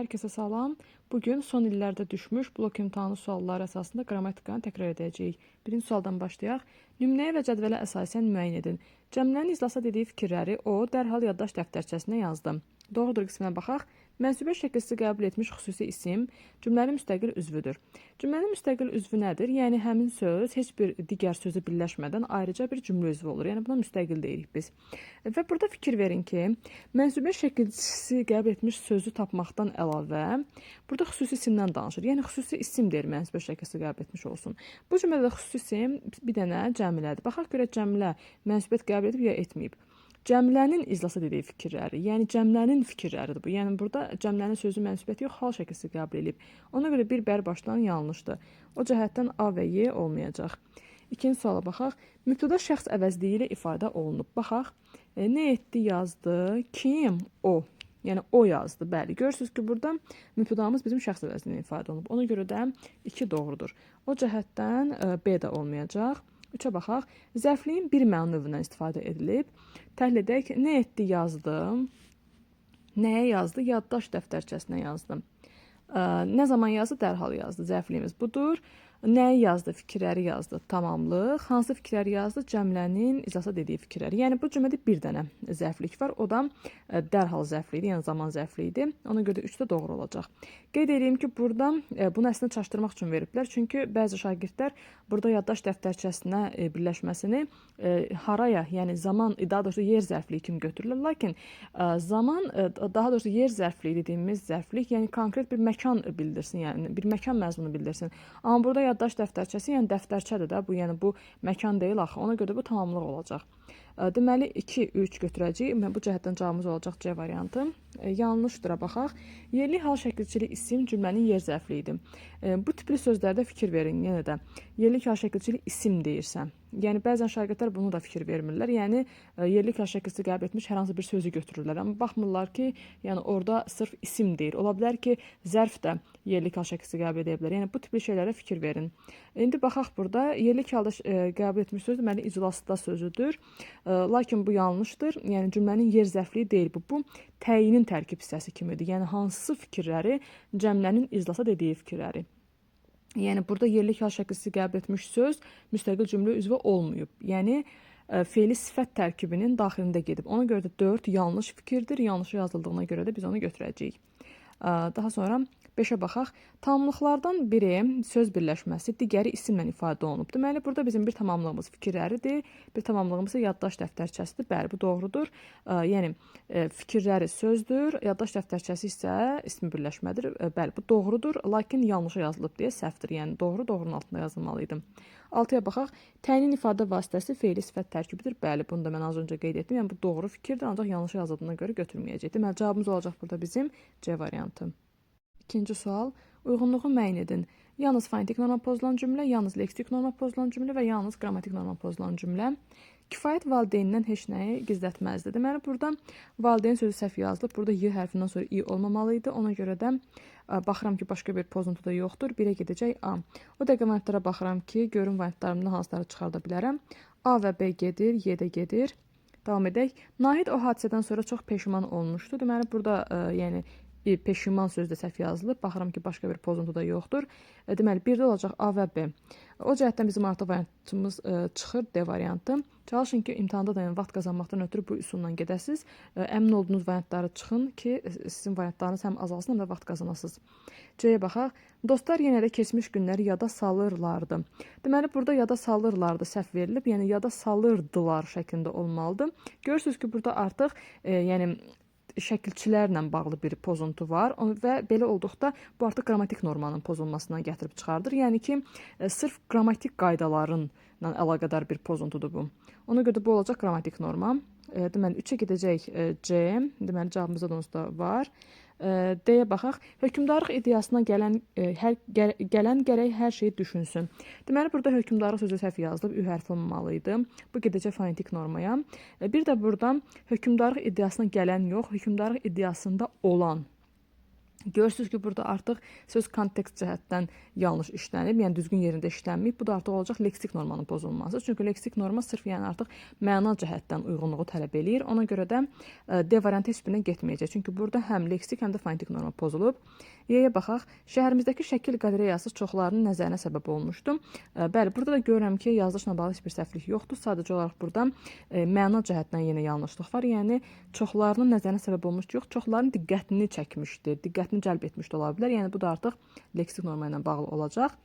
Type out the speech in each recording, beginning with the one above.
Herkese salam. Bugün son illərdə düşmüş blok imtahanı sualları əsasında qrammatikanı təkrar edəcəyik. Birinci sualdan başlayaq. Nümunəyə və cədvələ əsasən müəyyən edin. Cəmlənin iclasa dediyi fikirləri o dərhal yaddaş dəftərçəsinə yazdım. Doğrudur qisminə baxaq. Mənsubə şəkilsi qəbul etmiş xüsusi isim cümlənin müstəqil üzvüdür. Cümlənin müstəqil üzvü nədir? Yəni həmin söz heç bir digər sözü birləşmədən ayrıca bir cümlə üzvü olur. Yəni buna müstəqil deyirik biz. Və burada fikir verin ki, mənsubə şəkilçisi qəbul etmiş sözü tapmaqdan əlavə burada xüsusi isimdən danışır. Yəni xüsusi isim deyir mənsubə şəkilçisi qəbul etmiş olsun. Bu cümlədə xüsusi isim bir dənə cəmlədir. Baxaq görə cəmlə mənsubiyyət qəbul edib ya etməyib. Cəmlənin iclasa dediyi fikirləri, yəni cəmlənin fikirləridir bu. Yəni burada cəmlənin sözü mənsubiyyəti yox, hal şəkilsi qəbul edib. Ona görə bir bəri başdan yanlışdır. O cəhətdən A və Y olmayacaq. İkinci suala baxaq. Mübtəda şəxs əvəzliyi ilə ifadə olunub. Baxaq. Nə etdi, yazdı? Kim? O. Yəni o yazdı. Bəli. Görürsünüz ki, burada mübtədamız bizim şəxs əvəzliyinə ifadə olunub. Ona görə də 2 doğrudur. O cəhətdən B də olmayacaq. 3-ə baxaq. Zərfliyin bir məna növündən istifadə edilib. Təhlil edək. Nə etdi, yazdı? Nəyə yazdı? Yaddaş dəftərçəsinə yazdı. Nə zaman yazdı? Dərhal yazdı. Zərfliyimiz budur. Nəyi yazdı? Fikirləri yazdı. Tamamlıq. Hansı fikirləri yazdı? Cəmlənin iclasa dediyi fikirləri. Yəni bu cümlədə bir dənə zərflik var. O da dərhal zərfli idi, yəni zaman zərfli idi. Ona görə də 3 də doğru olacaq. Qeyd edeyim ki, burada bunu əslində çaşdırmaq üçün veriblər. Çünki bəzi şagirdlər burada yaddaş dəftərçəsinə birləşməsini haraya, yəni zaman, daha doğrusu yer zərfliyi kimi götürürlər. Lakin zaman, daha doğrusu yer zərfliyi dediyimiz zərflik, yəni konkret bir məkan bildirsin, yəni bir məkan məzmunu bildirsin. Amma burada yaddaş dəftərçəsi, yəni dəftərçədir də bu, yəni bu məkan deyil axı. Ona görə də bu tamamlıq olacaq. Deməli 2, 3 götürəcəyik. Bu cəhətdən cavabımız olacaq C variantı. Yanlışdıra baxaq. Yerli hal şəkilçili isim cümlənin yer zərfliyidir. Bu tipli sözlərdə fikir verin yenə də. Yerli hal şəkilçili isim deyirsən. Yəni bəzən şagirdlər bunu da fikir vermirlər. Yəni yerli hal şəkilçisi qəbul etmiş hər hansı bir sözü götürürlər. Amma baxmırlar ki, yəni orada sırf isim deyir. Ola bilər ki, zərf də yerli hal şəkilçisi qəbul edə bilər. Yəni bu tipli şeylərə fikir verin. İndi baxaq burada. Yerli halda qəbul etmiş söz deməli iclasda sözüdür. Lakin bu yanlışdır. Yəni cümlənin yer zərfliyi deyil bu. Bu təyinin tərkib hissəsi kimidir. Yəni hansı fikirləri cəmlənin iclasa dediyi fikirləri. Yəni burada yerli hal şəkilçisi qəbul etmiş söz müstəqil cümlə üzvü olmayıb. Yəni fe'li sifət tərkibinin daxilində gedib. Ona görə də 4 yanlış fikirdir. Yanlış yazıldığına görə də biz onu götürəcəyik. Daha sonra 5-ə baxaq. Tamamlıqlardan biri söz birləşməsi, digəri isimlə ifadə olunub. Deməli, burada bizim bir tamamlığımız fikirləridir, bir tamamlığımız yaddaş dəftərçəsidir. Bəli, bu doğrudur. Yəni, fikirləri sözdür, yaddaş dəftərçəsi isə ismi birləşmədir. Bəli, bu doğrudur, lakin yanlışa yazılıb deyə səhvdir. Yəni, doğru, doğrunun altında yazılmalıydı. 6-ya baxaq. Təyin ifadə vasitəsi fe'li sifət tərkibidir. Bəli, bunu da mən az öncə qeyd etdim. Yəni, bu doğru fikirdir, ancaq yanlış yazıldığına görə götürməyəcək. Deməli, cavabımız olacaq burada bizim C variantı. İkinci sual. Uyğunluğu müəyyən edin. Yalnız fonetik norma pozulan cümlə, yalnız leksik norma pozulan cümlə və yalnız qrammatik norma pozulan cümlə. Kifayət valideynindən heç nəyi gizlətməzdi. Deməli, burada valideyn sözü səhv yazılıb. Burada Y hərfindən sonra I olmamalıydı. Ona görə də baxıram ki, başqa bir pozuntu da yoxdur. 1-ə gedəcək A. O dəqiqə variantlara baxıram ki, görün variantlarımdan hansıları çıxarda bilərəm. A və B gedir, Y də gedir. Davam edək. Nahid o hadisədən sonra çox peşiman olmuşdu. Deməli, burada yəni peşiman sözdə səhv yazılıb. Baxıram ki, başqa bir pozuntu da yoxdur. Deməli, 1-də olacaq A və B. O cəhətdən bizim artıq variantımız çıxır, D variantı. Çalışın ki, imtahanda da yəni, vaxt qazanmaqdan ötürü bu üsulla gedəsiniz. Əmin olduğunuz variantları çıxın ki, sizin variantlarınız həm azalsın, həm də vaxt qazanasınız. C-yə baxaq. Dostlar yenə də keçmiş günləri yada salırlardı. Deməli, burada yada salırlardı səhv verilib. Yəni, yada salırdılar şəklində olmalıdır. Görürsünüz ki, burada artıq yəni şəkilçilərlə bağlı bir pozuntu var və belə olduqda bu artıq qrammatik normanın pozulmasına gətirib çıxardır. Yəni ki, sırf qrammatik qaydalarınla əlaqədar bir pozuntudur bu. Ona görə də bu olacaq qrammatik norma. Deməli, 3-ə gedəcək C. Deməli, cavabımızda da onsuz da var. D-yə baxaq. Hökmdarlıq iddiasına gələn gərək hər şeyi düşünsün. Deməli, burada hökmdarlıq sözü səhv yazılıb, Ü hərfi olmamalıydı. Bu gedəcək fonetik normaya. Bir də burada hökmdarlıq iddiasına gələn yox, hökmdarlıq iddiasında olan Görürsünüz ki, burada artıq söz kontekst cəhətdən yanlış işlənib, yəni düzgün yerində işlənməyib. Bu da artıq olacaq leksik normanın pozulması. Çünki leksik norma sırf yəni artıq məna cəhətdən uyğunluğu tələb eləyir. Ona görə də D variantı heç birinə getməyəcək. Çünki burada həm leksik, həm də fonetik norma pozulub. Y-yə baxaq. Şəhərimizdəki şəkil qalereyası çoxlarının nəzərinə səbəb olmuşdu. Bəli, burada da görürəm ki, yazılışla bağlı heç bir səhvlik yoxdur. Sadəcə olaraq burada məna cəhətdən yenə yanlışlıq var. Yəni çoxlarının nəzərinə səbəb olmuşdu yox, çoxlarının diqqətini çəkmişdi, diqqətini cəlb etmiş də ola bilər. Yəni bu da artıq leksik norma ilə bağlı olacaq.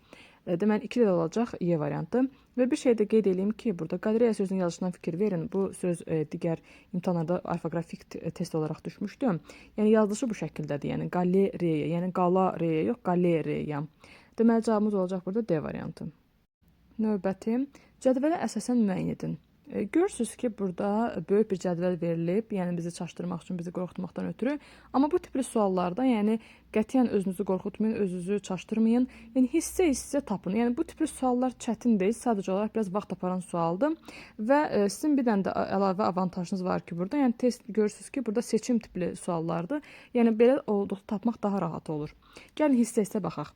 Deməli 2 də olacaq Y variantı. Və bir şey də qeyd edeyim ki, burada qalereya sözünün yazılışından fikir verin. Bu söz digər imtahanlarda orfoqrafik test olaraq düşmüşdü. Yəni yazılışı bu şəkildədir. Yəni qalereya, yəni qalareya yox, qalereya. Deməli cavabımız olacaq burada D variantı. Növbəti cədvələ əsasən müəyyən edin. Görürsünüz ki, burada böyük bir cədvəl verilib, yəni bizi çaşdırmaq üçün, bizi qorxutmaqdan ötürü. Amma bu tipli suallarda, yəni qətiyyən özünüzü qorxutmayın, özünüzü çaşdırmayın. Yəni hissə tapın. Yəni bu tipli suallar çətin deyil, sadəcə olaraq biraz vaxt aparan sualdır. Və sizin bir dənə də əlavə avantajınız var ki, burada, yəni test görürsünüz ki, burada seçim tipli suallardır. Yəni belə olduqda tapmaq daha rahat olur. Gəlin hissə baxaq.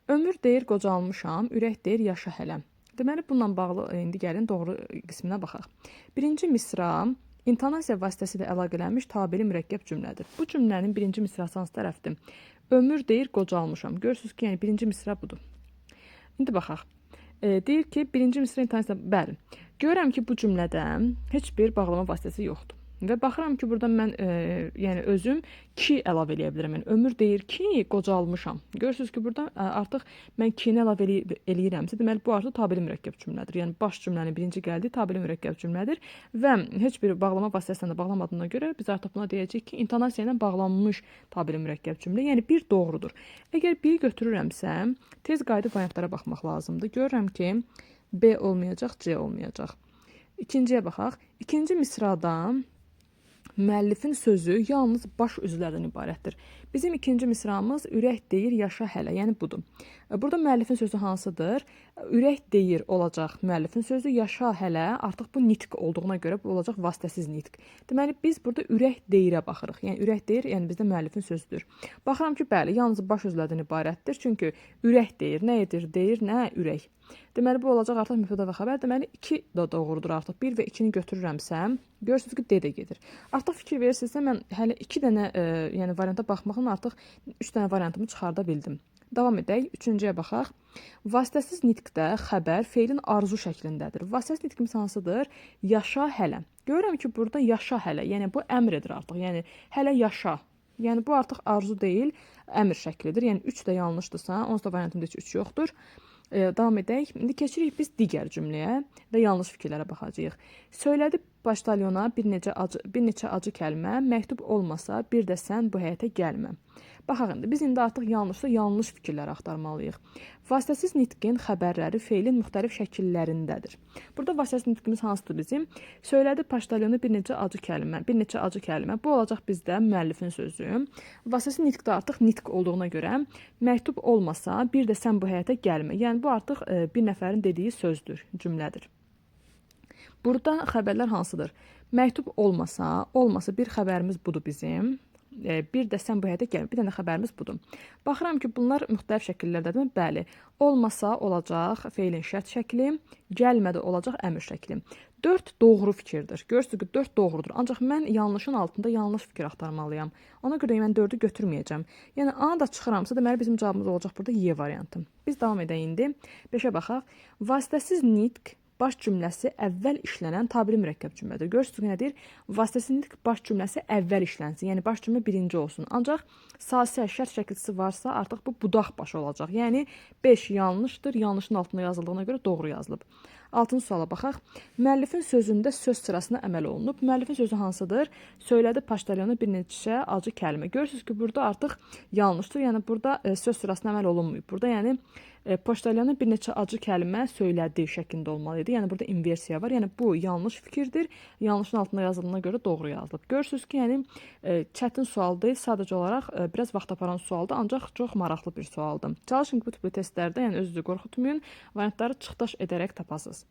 Ömür deyir qocalmışam, ürək deyir yaşa hələ. Deməli, bununla bağlı indi gəlin doğru qisminə baxaq. Birinci misra intonasiya vasitəsilə əlaqələnmiş tabeli mürəkkəb cümlədir. Bu cümlənin birinci misrası hansı tərəfdir? Ömür deyir qocalmışam. Görürsünüz ki, yəni birinci misra budur. İndi baxaq. Deyir ki, birinci misra intonasiya, bəli. Görürəm ki, bu cümlədə heç bir bağlama vasitəsi yoxdur. Və baxıram ki, burada mən yəni özüm ki əlavə eləyə bilirəm. Yəni ömür deyir ki, qocalmışam. Görürsünüz ki, burada artıq mən ki-ni əlavə eləyirəmsə, deməli bu artıq tabeli mürəkkəb cümlədir. Yəni baş cümlənin birinci gəldiyi tabeli mürəkkəb cümlədir və heç bir bağlama vasitəsilə də bağlamadığına görə biz artıq buna deyəcəyik ki, intonasiya ilə bağlanmış tabeli mürəkkəb cümlə. Yəni bir doğrudur. Əgər biri götürürəmsə, tez qayıdıb variantlara baxmaq lazımdır. Görürəm ki, B olmayacaq, C olmayacaq. İkinciyə baxaq. İkinci misrada müəllifin sözü yalnız baş üzvlərdən ibarətdir. Bizim ikinci misramız ürək deyir, yaşa hələ, yəni budur. Burada müəllifin sözü hansıdır? Ürək deyir olacaq müəllifin sözü, yaşa hələ artıq bu nitq olduğuna görə bu olacaq vasitəsiz nitq. Deməli, biz burada ürək deyirə baxırıq. Yəni ürək deyir, yəni bizdə müəllifin sözüdür. Baxıram ki, bəli, yalnız baş üzvlərdən ibarətdir. Çünki ürək deyir, nə edir, deyir, nə ürək. Deməli, bu olacaq artıq mübtəda və xəbər. Deməli, 2 də doğrudur artıq. 1 və 2-ni götürürəmsə, görürsünüz ki, D də gedir. Artıq fikir verirsinizsə, mən hələ 2 dənə yəni varianta baxmaqla artıq 3 dənə variantımı çıxarda bildim. Davam edək. Üçüncüyə baxaq. Vasitəsiz nitqdə xəbər feilin arzu şəklindədir. Vasitəsiz nitqimiz hansıdır? Yaşa hələ. Görürəm ki, burada yaşa hələ. Yəni bu əmr edir artıq. Yəni hələ yaşa. Yəni bu artıq arzu deyil, əmr şəklidir. Yəni 3 də yanlışdırsa, onsuz da variantımda heç 3 yoxdur. Davam edək. İndi keçirik biz digər cümləyə və yanlış fikirlərə baxacağıq. Söylədi baştalyona bir neçə acı kəlmə, məktub olmasa bir də sən bu həyətə gəlmə. Baxaq indi, biz indi artıq yanlış fikirləri axtarmalıyıq. Vasitəsiz nitqin xəbərləri feilin müxtəlif şəkillərindədir. Burada vasitəsiz nitqimiz hansıdır bizim? Söylədi baştalyona bir neçə acı kəlmə. Bu olacaq bizdə müəllifin sözü. Vasitəsiz nitqdə artıq nitq olduğuna görə məktub olmasa bir də sən bu həyətə gəlmə. Yəni bu artıq bir nəfərin dediyi sözdür, cümlədir. Burada xəbərlər hansıdır? Məktub olmasa bir xəbərimiz budur bizim. Bir də sən bu həyətə gəlmə. Bir dənə xəbərimiz budur. Baxıram ki, bunlar müxtəlif şəkillərdədir. Bəli, olmasa olacaq feilin şərt şəkli, gəlmədə olacaq əmr şəkli. 4 doğru fikirdir. Görürsünüz ki, 4 doğrudur. Ancaq mən yanlışın altında yanlış fikir axtarmalıyam. Ona görə mən 4-ü götürməyəcəm. Yəni A da çıxıramsa, deməli bizim cavabımız olacaq burada Y variantı. Biz davam edək indi. 5-ə baxaq. Vasitəsiz nitq baş cümləsi əvvəl işlənən tabeli mürəkkəb cümlədir. Görürsünüz nədir? Vasitəsiz nitq baş cümləsi əvvəl işlənsin. Yəni baş cümlə birinci olsun. Ancaq sasə şərt şəkilçisi varsa, artıq bu budaq başı olacaq. Yəni 5 yanlışdır. Yanlışın altında yazıldığına görə doğru yazılıb. 6-cı suala baxaq. Müəllifin sözündə söz sırasına əməl olunub. Müəllifin sözü hansıdır? Söylədi paştalyona bir neçə acı kəlmə. Görürsünüz ki, burada artıq yanlışdır. Yəni burada söz sırasına əməl olunmayıb. Burada yəni poçtalyana bir neçə acı kəlmə söylədi şəklində olmalıydı. Yəni burada inversiya var. Yəni bu yanlış fikirdir. Yanlışın altında yazıldığına görə doğru yazılıb. Görürsünüz ki, yəni çətin sual deyil, sadəcə olaraq biraz vaxt aparan sualdır, ancaq çox maraqlı bir sualdır. Çalışın ki, bu tipli testlərdə yəni özünüzü qorxutmayın, variantları çıxdaş edərək tapasınız.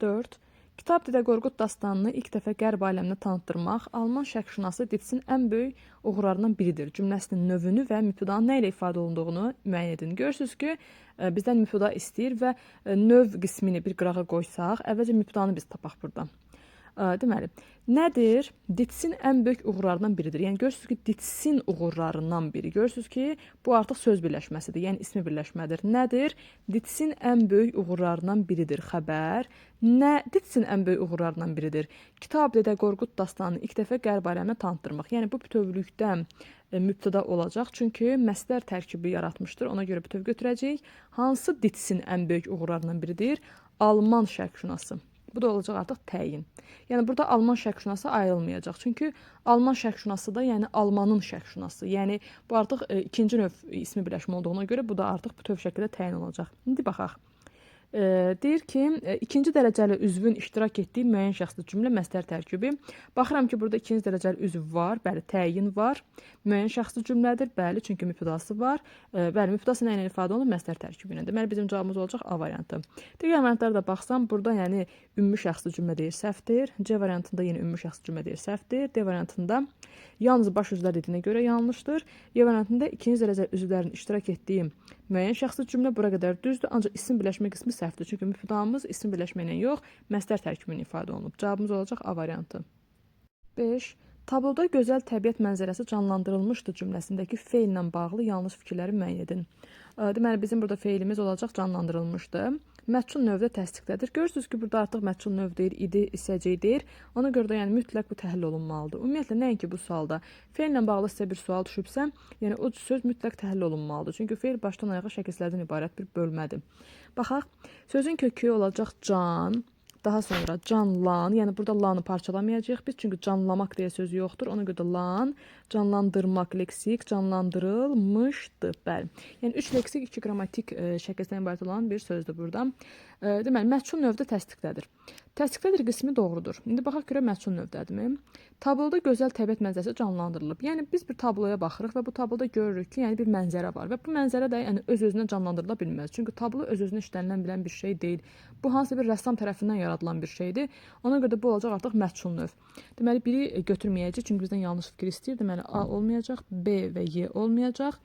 4. Kitab Dədə Qorqud dastanını ilk dəfə Qərb aləminə tanıtdırmaq Alman şərqşünası Ditzin ən böyük uğurlarından biridir. Cümləsinin növünü və mübtədanın nə ilə ifadə olunduğunu müəyyən edin. Görürsünüz ki, bizdən mübtəda istəyir və növ qismini bir qırağa qoysaq, əvvəlcə mübtədanı biz tapaq burada. Deməli, nədir? Ditzin ən böyük uğurlarından biridir. Yəni görürsünüz ki, Ditzin uğurlarından biri. Görürsünüz ki, bu artıq söz birləşməsidir, yəni ismi birləşmədir. Nədir? Ditzin ən böyük uğurlarından biridir. Xəbər. Nə? Ditzin ən böyük uğurlarından biridir. Kitab Dədə Qorqud dastanını ilk dəfə Qərb aləminə tanıtdırmaq. Yəni bu bütövlükdə mübtəda olacaq. Çünki məsdər tərkibi yaratmışdır. Ona görə bütöv götürəcəyik. Hansı Ditzin ən böyük uğurlarından biridir? Alman şərqşünası. Bu da olacaq artıq təyin. Yəni burada Alman şərqşünası ayrılmayacaq. Çünki Alman şərqşünası da yəni Almanın şərqşünası. Yəni bu artıq ikinci növ ismi birləşmə olduğuna görə bu da artıq bütöv şəkildə təyin olacaq. İndi baxaq. Deyir ki, ikinci dərəcəli üzvün iştirak etdiyi müəyyən şəxsli cümlə məsdər tərkibi. Baxıram ki, burada ikinci dərəcəli üzv var, bəli, təyin var. Müəyyən şəxsli cümlədir, bəli, çünki mübtədası var. Bəli, mübtədası nə ilə ifadə olunur? Məsdər tərkibi ilə. Deməli, bizim cavabımız olacaq A variantı. Digər variantlara da baxsam, burada yəni ümumi şəxsli cümlə deyir, səhvdir. C variantında yenə ümumi şəxsli cümlə deyir, səhvdir. D variantında yalnız baş üzvlər dediyinə görə yanlışdır. E variantında ikinci dərəcəli üzvlərin iştirak etdiyi müəyyən şəxsli cümlə bura qədər düzdür, ancaq isim birləşmə qismi səhvdir. Çünki mübtədamız isim birləşmə ilə yox, məsdər tərkibi ilə ifadə olunub. Cavabımız olacaq A variantı. 5. Tabloda gözəl təbiət mənzərəsi canlandırılmışdı cümləsindəki feillə bağlı yanlış fikirləri müəyyən edin. Deməli, bizim burada feilimiz olacaq canlandırılmışdı. Məchul növdə təsdiqlədir. Görürsünüz ki, burada artıq məchul növ deyir, idi, isəcək deyir. Ona görə də yəni mütləq bu təhlil olunmalıdır. Ümumiyyətlə, nəinki bu sualda feillə bağlı sizə bir sual düşübsə, yəni o söz mütləq təhlil olunmalıdır. Çünki feil başdan ayağa şəkilslərdən ibarət bir bölmədir. Baxaq, sözün kökü olacaq can, daha sonra canlan, yəni burada lanı parçalamayacağıq biz, çünki canlamaq deyə söz yoxdur. Ona görə də lan, canlandırmaq leksik, canlandırılmışdı. Bəli. Yəni 3 leksik, 2 qrammatik şəkildən ibarət olan bir sözdür burada. Deməli, məchul növdə təsdiqlədir. Təsdiqlədir qismi doğrudur. İndi baxaq görə məchul növdədirmi? Tabloda gözəl təbiət mənzərəsi canlandırılıb. Yəni biz bir tabloya baxırıq və bu tabloda görürük ki, yəni bir mənzərə var və bu mənzərə də yəni öz-özünə canlandırıla bilməz. Çünki tablo öz-özünə işlənilən bilən bir şey deyil. Bu hansı bir rəssam tərəfindən yaradılan bir şeydir. Ona görə də bu olacaq artıq məchul növ. Deməli, biri götürməyəcək, çünki bizdən yanlış fikir istəyir. Deməli, A olmayacaq, B və Y olmayacaq.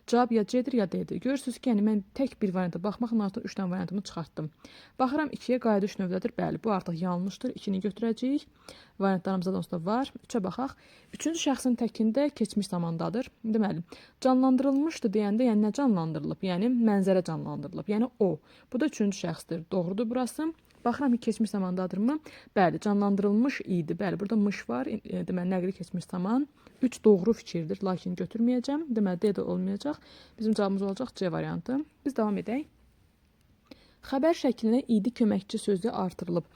Cavab ya C-dir, ya D-dir. Görürsünüz ki, yəni mən tək bir varianta baxmaqla artıq 3 dənə variantımı çıxartdım. Baxıram 2-yə qayıdış növdədir. Bəli, bu artıq yanlışdır. 2-ni götürəcəyik. Variantlarımızda da onsuz da var. 3-ə baxaq. Üçüncü şəxsin təkində keçmiş zamandadır. Deməli, canlandırılmışdı deyəndə, yəni nə canlandırılıb? Yəni mənzərə canlandırılıb. Yəni o. Bu da üçüncü şəxsdir. Doğrudur burası. Baxıram ki, keçmiş zamandadırmı? Bəli, canlandırılmış idi. Bəli, burada mış var. Deməli, nəqli keçmiş zaman. 3 doğru fikirdir, lakin götürməyəcəm. Deməli, D də olmayacaq. Bizim cavabımız olacaq C variantı. Biz davam edək. Xəbər şəklinə idi köməkçi sözü artırılıb.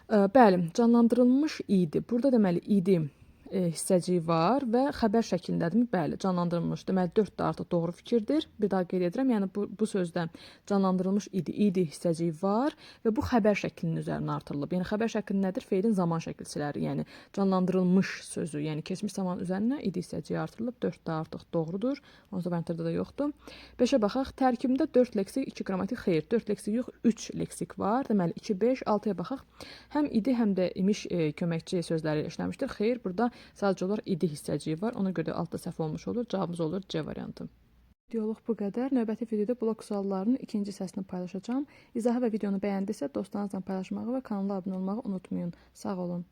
Bəli, canlandırılmış idi. Burada deməli idi hissəciyi var və xəbər şəklindədirmi? Bəli, canlandırılmış. Deməli 4 də artıq doğru fikirdir. Bir daha qeyd edirəm. Yəni bu sözdə canlandırılmış idi hissəciyi var və bu xəbər şəklinin üzərinə artırılıb. Yəni xəbər şəkli nədir? Feilin zaman şəkilçiləri. Yəni canlandırılmış sözü, yəni keçmiş zaman üzərinə idi hissəciyi artırılıb. 4 də artıq doğrudur. Onsuz da variantlarda da yoxdur. 5-ə baxaq. Tərkibində 4 leksik, 2 qrammatik. Xeyr, 4 leksik yox, 3 leksik var. Deməli 2, 5, 6-ya baxaq. Həm idi, həm də imiş köməkçi sözləri işləmişdir. Xeyr, burada sadəcə olaraq idi hissəciyi var. Ona görə də altda səhv olmuş olur. Cavabımız olur C variantı. Videoluq bu qədər. Növbəti videoda blok suallarının ikinci hissəsini paylaşacağam. İzahı və videonu bəyəndisə dostlarınızla paylaşmağı və kanala abunə olmağı unutmayın. Sağ olun.